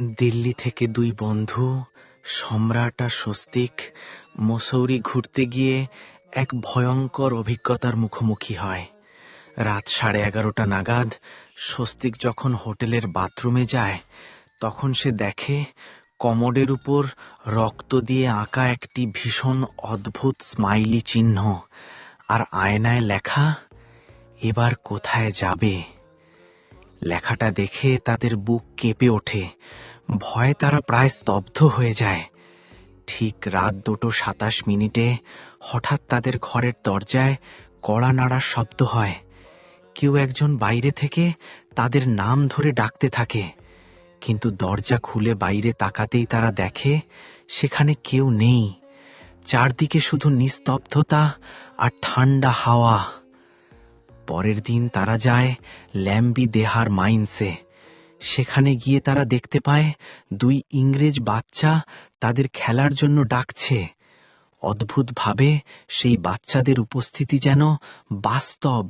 দিল্লি থেকে দুই বন্ধু সম্রাট আর স্বস্তিক মসৌরি ঘুরতে গিয়ে এক ভয়ঙ্কর অভিজ্ঞতার মুখোমুখি হয়। রাত 11:30 নাগাদ স্বস্তিক যখন হোটেলের বাথরুমে যায়, তখন সে দেখে কমোডের উপর রক্ত দিয়ে আঁকা একটি ভীষণ অদ্ভুত স্মাইলি চিহ্ন, আর আয়নায় লেখা, এবার কোথায় যাবে। লেখাটা দেখে তাদের বুক কেঁপে ওঠে, ভয়ে তারা প্রায় স্তব্ধ হয়ে যায়। ঠিক রাত 2:27 হঠাৎ তাদের ঘরের দরজায় কড়া নাড়ার শব্দ হয়। কেউ একজন বাইরে থেকে তাদের নাম ধরে ডাকতে থাকে, কিন্তু দরজা খুলে বাইরে তাকাতেই তারা দেখে সেখানে কেউ নেই। চারদিকে শুধু নিস্তব্ধতা আর ঠান্ডা হাওয়া। পরের দিন তারা যায় ল্যাম্বি দেহার মাইন্সে। সেখানে গিয়ে তারা দেখতে পায় দুই ইংরেজ বাচ্চা তাদের খেলার জন্য ডাকছে। অদ্ভুতভাবে সেই বাচ্চাদের উপস্থিতি যেন বাস্তব,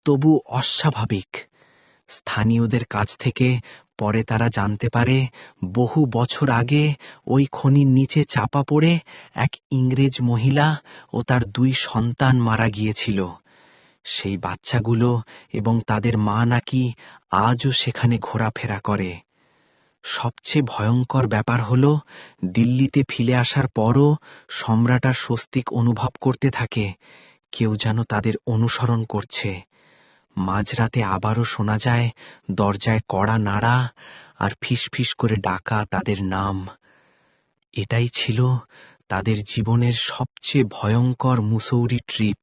তবু অস্বাভাবিক। স্থানীয়দের কাছ থেকে পরে তারা জানতে পারে, বহু বছর আগে ওই খনির নিচে চাপা পড়ে এক ইংরেজ মহিলা ও তার দুই সন্তান মারা গিয়েছিল। সেই বাচ্চাগুলো এবং তাদের মা নাকি আজও সেখানে ঘোরাফেরা করে। সবচেয়ে ভয়ঙ্কর ব্যাপার হলো, দিল্লিতে ফিরে আসার পরও সম্রাট আর স্বস্তিক অনুভব করতে থাকে কেউ যেন তাদের অনুসরণ করছে। মাঝরাতে আবারও শোনা যায় দরজায় কড়া নাড়া আর ফিসফিস করে ডাকা তাদের নাম। এটাই ছিল তাদের জীবনের সবচেয়ে ভয়ঙ্কর মুসৌরি ট্রিপ।